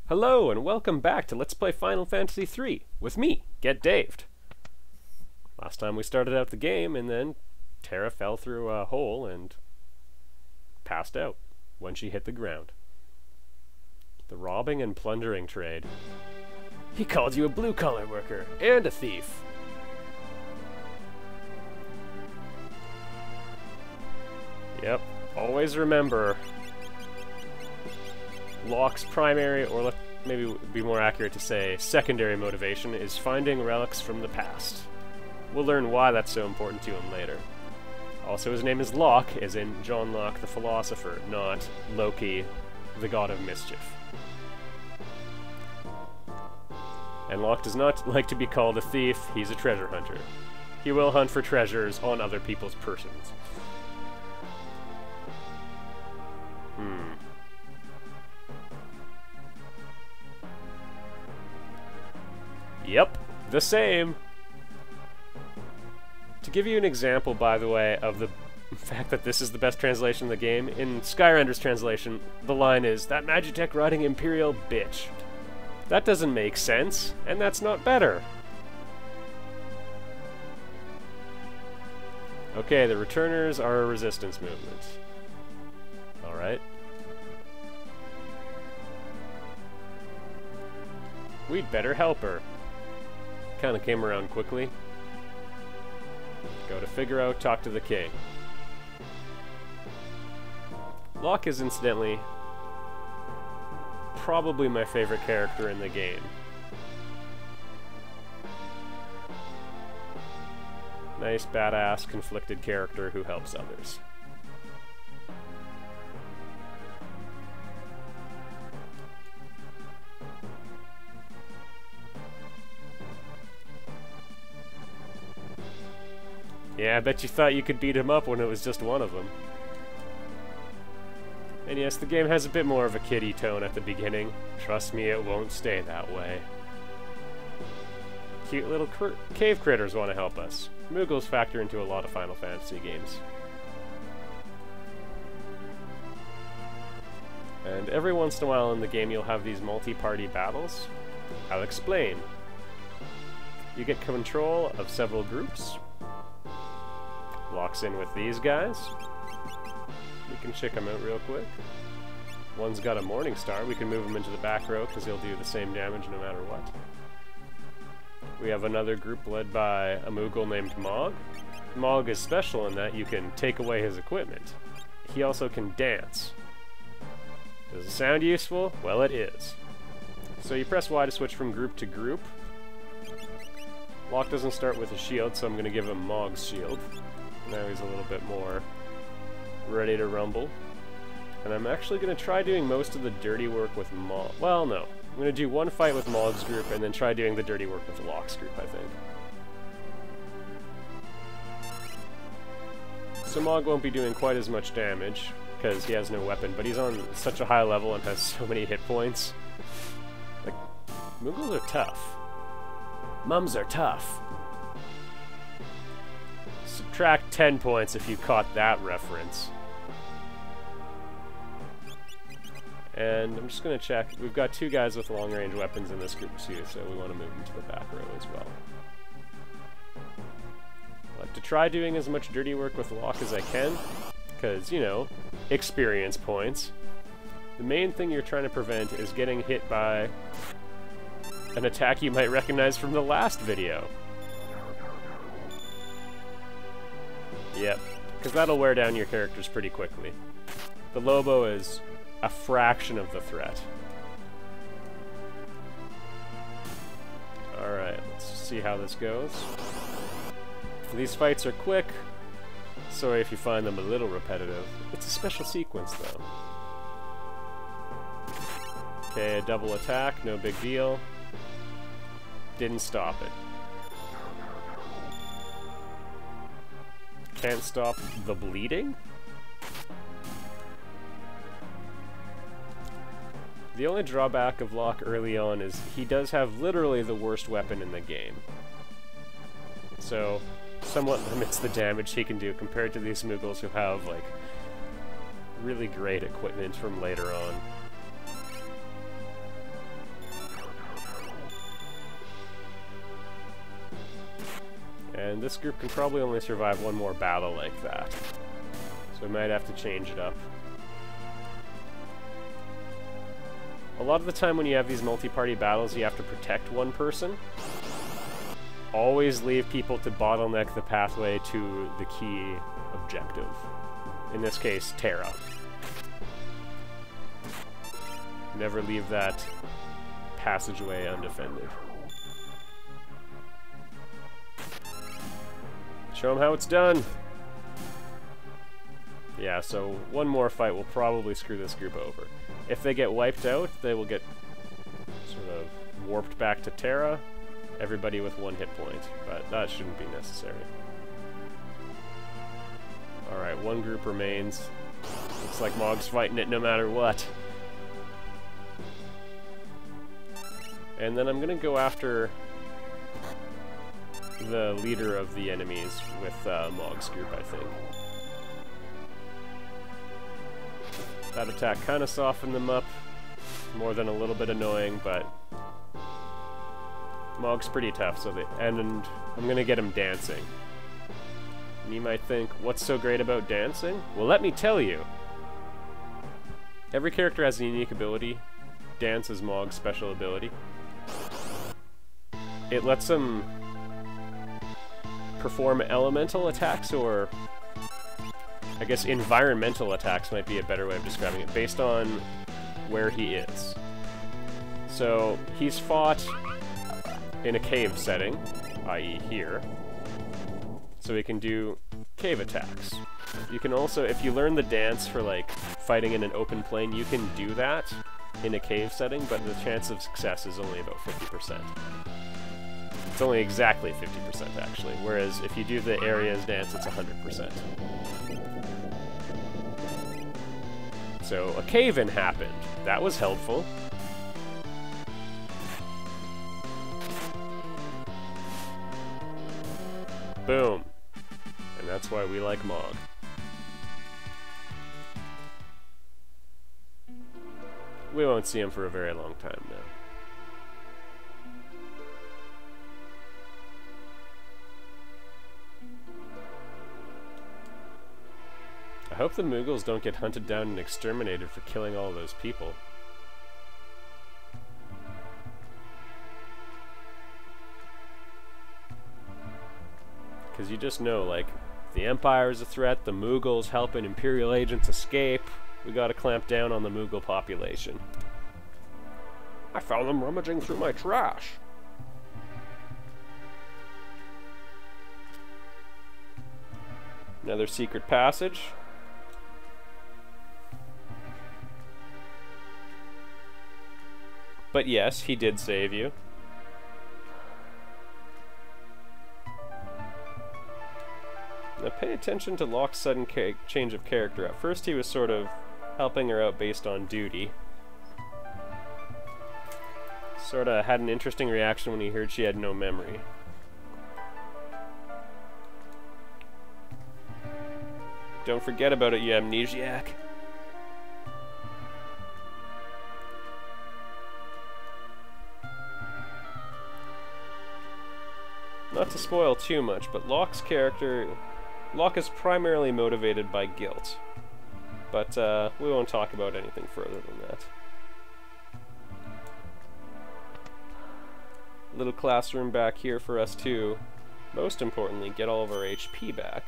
Hello and welcome back to Let's Play Final Fantasy III with me, Get Daved. Last time we started out the game and then Terra fell through a hole and passed out when she hit the ground. The robbing and plundering trade. He called you a blue-collar worker and a thief. Yep, always remember Locke's primary, or maybe it would be more accurate to say secondary motivation, is finding relics from the past. We'll learn why that's so important to him later. Also, his name is Locke, as in John Locke the philosopher, not Loki, the god of mischief. And Locke does not like to be called a thief, he's a treasure hunter. He will hunt for treasures on other people's persons. Yep, the same. To give you an example, by the way, of the fact that this is the best translation of the game, in Skyrender's translation, the line is, "That Magitech riding Imperial bitch." That doesn't make sense, and that's not better. Okay, the returners are a resistance movement. Alright. We'd better help her. Kind of came around quickly. Go to Figaro, talk to the king. Locke is incidentally probably my favorite character in the game. Nice, badass, conflicted character who helps others. Yeah, I bet you thought you could beat him up when it was just one of them. And yes, the game has a bit more of a kiddie tone at the beginning. Trust me, it won't stay that way. Cute little cave critters want to help us. Moogles factor into a lot of Final Fantasy games. And every once in a while in the game you'll have these multi-party battles. I'll explain. You get control of several groups. Locks in with these guys. We can check them out real quick. One's got a Morning Star. We can move him into the back row because he'll do the same damage no matter what. We have another group led by a Moogle named Mog. Mog is special in that you can take away his equipment. He also can dance. Does it sound useful? Well, it is. So you press Y to switch from group to group. Locke doesn't start with a shield, so I'm going to give him Mog's shield. Now he's a little bit more ready to rumble. And I'm actually going to try doing most of the dirty work with Mog. Well, no. I'm going to do one fight with Mog's group and then try doing the dirty work with Locke's group, I think. So Mog won't be doing quite as much damage, because he has no weapon, but he's on such a high level and has so many hit points. Like, Moogles are tough. Mums are tough. Subtract 10 points if you caught that reference. And I'm just going to check. We've got two guys with long-range weapons in this group too, so we want to move them to the back row as well. I like to try doing as much dirty work with Locke as I can, because, you know, experience points. The main thing you're trying to prevent is getting hit by an attack you might recognize from the last video. Yep, because that'll wear down your characters pretty quickly. The Lobo is a fraction of the threat. Alright, let's see how this goes. These fights are quick. Sorry if you find them a little repetitive. It's a special sequence, though. Okay, a double attack, no big deal. Didn't stop it. Can't stop the bleeding? The only drawback of Locke early on is he does have literally the worst weapon in the game. So, somewhat limits the damage he can do compared to these Moogles who have, like, really great equipment from later on. And this group can probably only survive one more battle like that. So we might have to change it up. A lot of the time when you have these multi-party battles, you have to protect one person. Always leave people to bottleneck the pathway to the key objective. In this case, Terra. Never leave that passageway undefended. Show them how it's done! Yeah, so one more fight will probably screw this group over. If they get wiped out, they will get sort of warped back to Terra, everybody with 1 hit point, but that shouldn't be necessary. Alright, 1 group remains. Looks like Mog's fighting it no matter what. And then I'm gonna go after the leader of the enemies with Mog's group, I think. That attack kind of softened them up, more than a little bit annoying, but Mog's pretty tough, so and I'm gonna get him dancing. And you might think, what's so great about dancing? Well, let me tell you. Every character has a unique ability. Dance is Mog's special ability. It lets them perform elemental attacks, or I guess environmental attacks might be a better way of describing it, based on where he is. So he's fought in a cave setting, i.e. here, so he can do cave attacks. You can also, if you learn the dance for like fighting in an open plain, you can do that in a cave setting, but the chance of success is only about 50%. It's only exactly 50% actually, whereas if you do the areas dance, it's 100%. So a cave-in happened. That was helpful. Boom. And that's why we like Mog. We won't see him for a very long time now. I hope the Mughals don't get hunted down and exterminated for killing all those people. Because you just know, like, the Empire is a threat, the Mughals helping Imperial agents escape. We gotta clamp down on the Mughal population. I found them rummaging through my trash. Another secret passage. But yes, he did save you. Now pay attention to Locke's sudden change of character. At first he was sort of helping her out based on duty. Sorta had an interesting reaction when he heard she had no memory. Don't forget about it, you amnesiac. Not to spoil too much, but Locke's character... Locke is primarily motivated by guilt. But we won't talk about anything further than that. Little classroom back here for us too. Most importantly, get all of our HP back.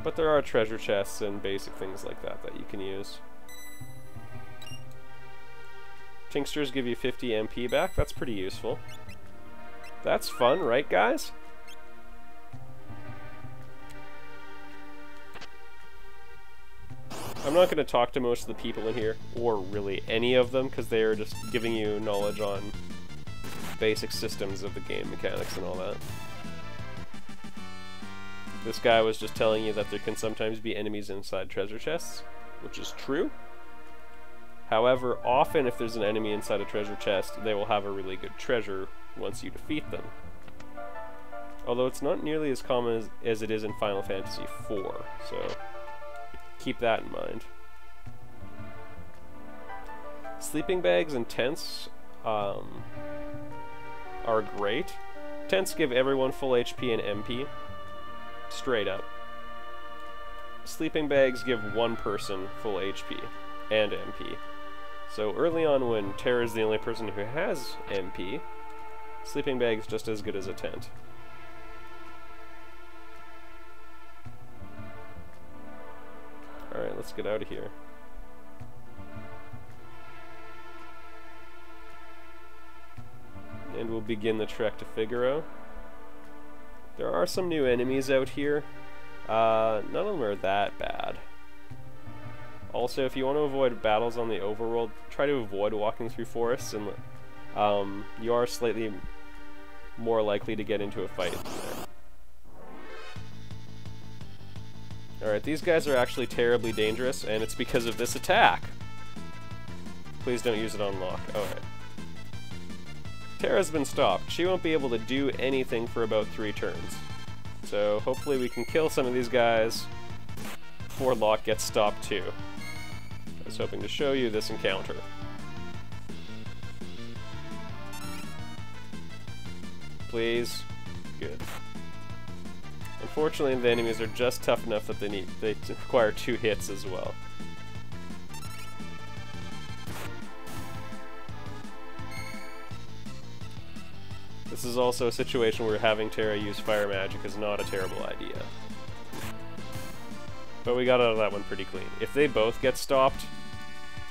But there are treasure chests and basic things like that that you can use. Tinctures give you 50 MP back, that's pretty useful. That's fun, right guys? I'm not going to talk to most of the people in here, or really any of them, because they are just giving you knowledge on basic systems of the game mechanics and all that. This guy was just telling you that there can sometimes be enemies inside treasure chests, which is true. However, often if there's an enemy inside a treasure chest, they will have a really good treasure once you defeat them. Although it's not nearly as common as it is in Final Fantasy IV, so keep that in mind. Sleeping bags and tents are great. Tents give everyone full HP and MP. Straight up. Sleeping bags give one person full HP and MP. So early on when Terra is the only person who has MP, sleeping bag's just as good as a tent. Alright, let's get out of here. And we'll begin the trek to Figaro. There are some new enemies out here. None of them are that bad. Also, if you want to avoid battles on the overworld, try to avoid walking through forests, and you are slightly more likely to get into a fight there. Alright, these guys are actually terribly dangerous, and it's because of this attack. Please don't use it on Locke. Alright. Terra's been stopped. She won't be able to do anything for about 3 turns. So hopefully we can kill some of these guys before Locke gets stopped too. I was hoping to show you this encounter. Please. Good. Unfortunately, the enemies are just tough enough that they require 2 hits as well. This is also a situation where having Terra use fire magic is not a terrible idea. But we got out of that one pretty clean. If they both get stopped,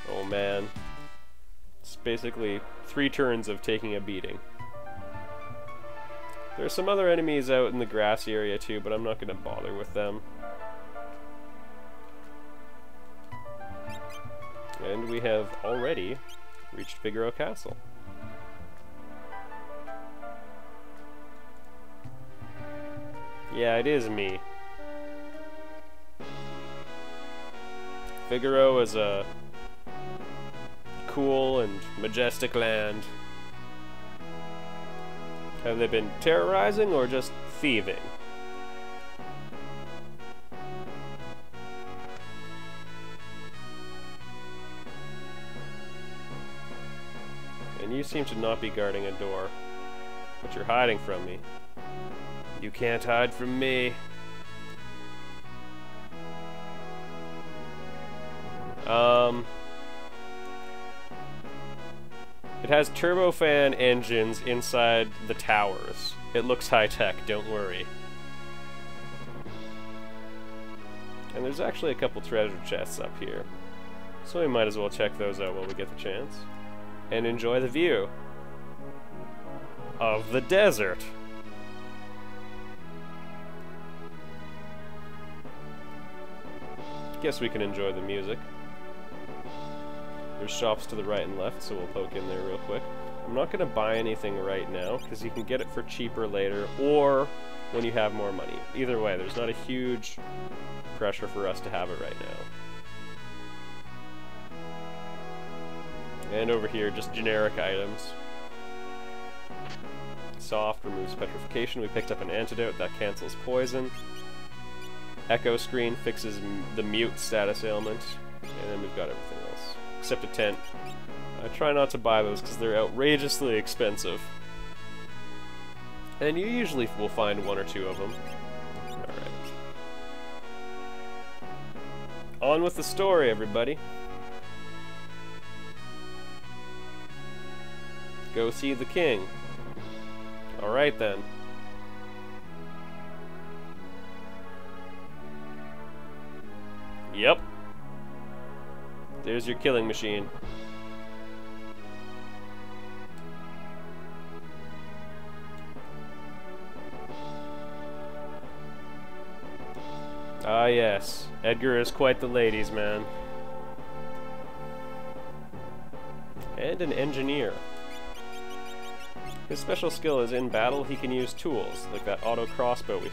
oh man. It's basically 3 turns of taking a beating. There's some other enemies out in the grassy area too, but I'm not going to bother with them. And we have already reached Figaro Castle. Yeah, it is me. Figaro is a cool and majestic land. Have they been terrorizing or just thieving? And you seem to not be guarding a door, but you're hiding from me. You can't hide from me. It has turbofan engines inside the towers. It looks high-tech, don't worry. And there's actually a couple treasure chests up here. So we might as well check those out while we get the chance. And enjoy the view of the desert. Guess we can enjoy the music. There's shops to the right and left, so we'll poke in there real quick. I'm not going to buy anything right now, because you can get it for cheaper later, or when you have more money. Either way, there's not a huge pressure for us to have it right now. And over here, just generic items. Soft removes petrification. We picked up an antidote that cancels poison. Echo screen fixes the mute status ailment. And then we've got everything else. Except a tent. I try not to buy those because they're outrageously expensive. And you usually will find 1 or 2 of them. Alright. On with the story, everybody. Go see the king. Alright then. Yep. There's your killing machine. Ah yes, Edgar is quite the ladies' man. And an engineer. His special skill is in battle he can use tools, like that auto crossbow we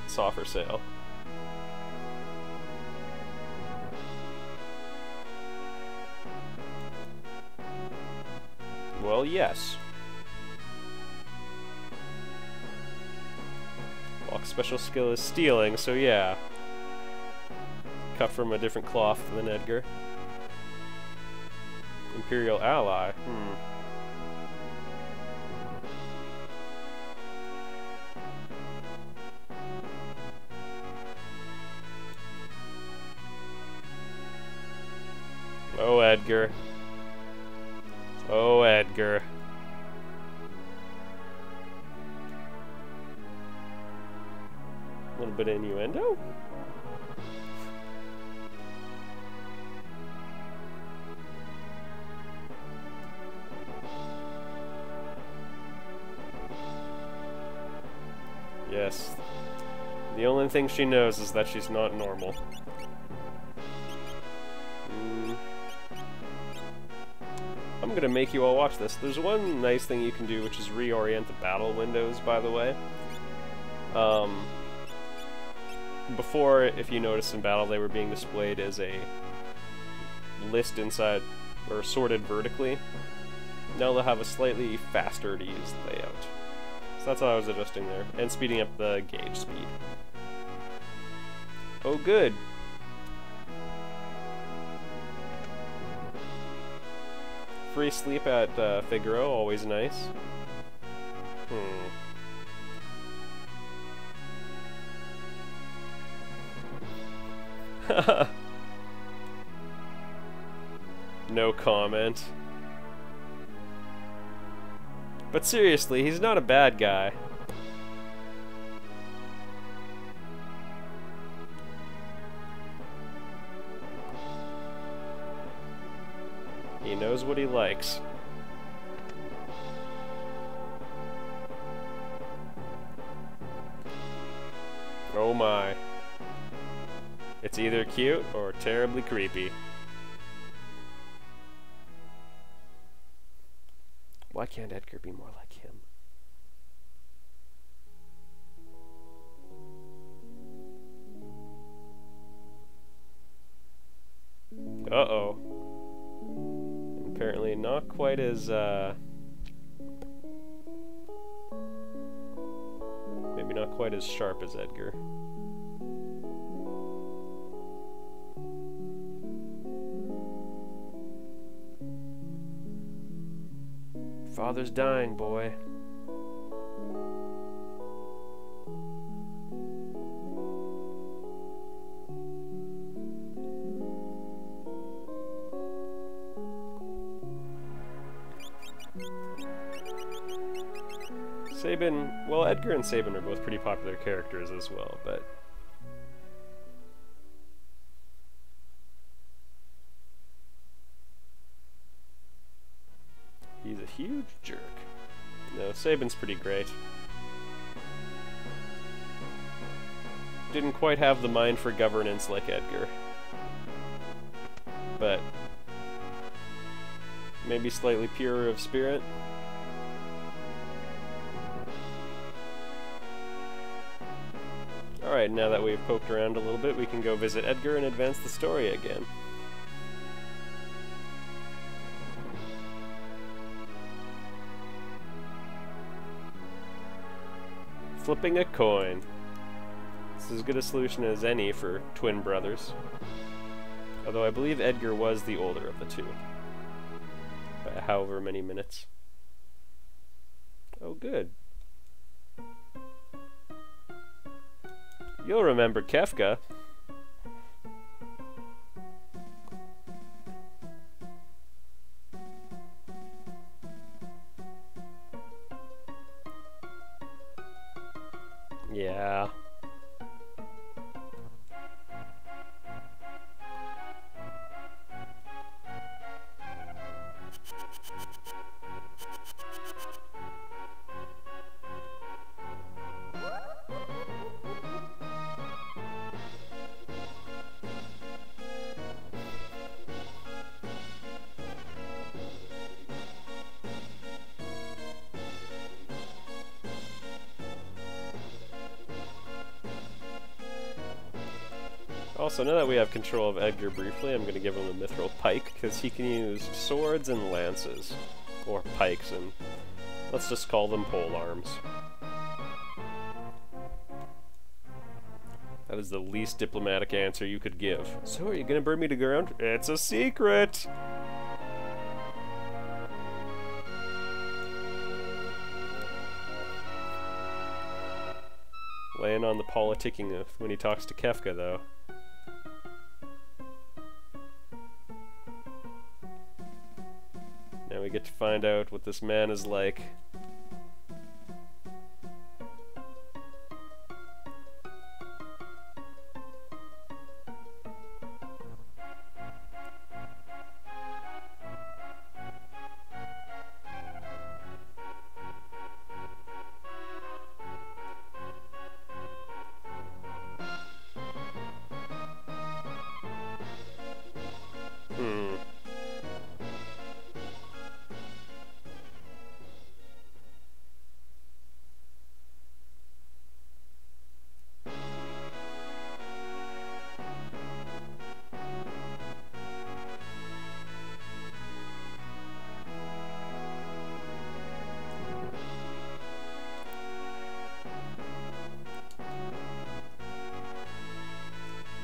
saw for sale. Well, yes. Locke's special skill is stealing, so yeah. Cut from a different cloth than Edgar. Imperial ally. Edgar. Oh, Edgar. A little bit of innuendo? Yes. The only thing she knows is that she's not normal. I'm gonna make you all watch this. There's one nice thing you can do, which is reorient the battle windows, by the way. Before, if you notice in battle, they were being displayed as a list inside, or sorted vertically. Now they'll have a slightly faster to use layout. So that's how I was adjusting there, and speeding up the gauge speed. Oh, good. Free sleep at Figaro, always nice. No comment. But seriously, he's not a bad guy. He knows what he likes. Oh my. It's either cute or terribly creepy. Why can't Edgar be more like him? Uh-oh. Apparently not quite as, maybe not quite as sharp as Edgar. Father's dying, boy. Sabin, well, Edgar and Sabin are both pretty popular characters as well, but he's a huge jerk. No, Sabin's pretty great. Didn't quite have the mind for governance like Edgar, but maybe slightly purer of spirit. Alright, now that we've poked around a little bit, we can go visit Edgar and advance the story again. Flipping a coin. This is as good a solution as any for twin brothers. Although I believe Edgar was the older of the two. By however many minutes. Oh, good. You'll remember Kefka. Yeah. Also, now that we have control of Edgar briefly, I'm going to give him a mithril pike, because he can use swords and lances. Or pikes, and let's just call them pole arms. That is the least diplomatic answer you could give. So, are you going to burn me to ground? It's a secret! Laying on the politicking when he talks to Kefka, though. I get to find out what this man is like.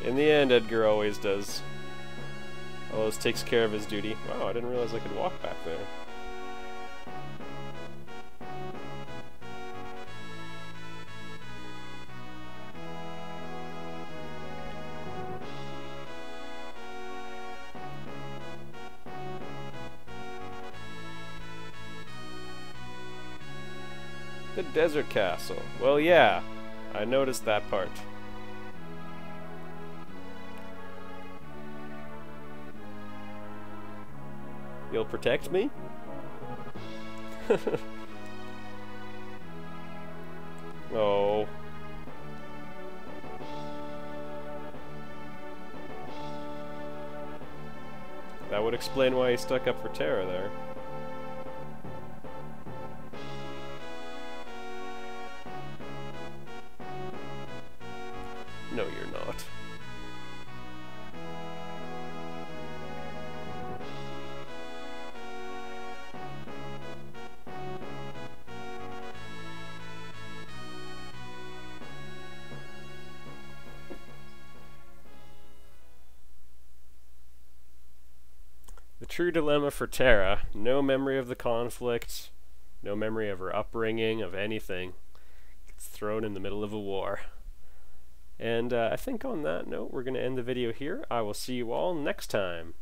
In the end, Edgar always does. Always takes care of his duty. Wow, I didn't realize I could walk back there. The desert castle. Well, yeah, I noticed that part. You'll protect me? Oh. That would explain why he stuck up for Terra there. No, you're not. The true dilemma for Terra: no memory of the conflict, no memory of her upbringing, of anything. Gets thrown in the middle of a war. And I think on that note, we're going to end the video here. I will see you all next time.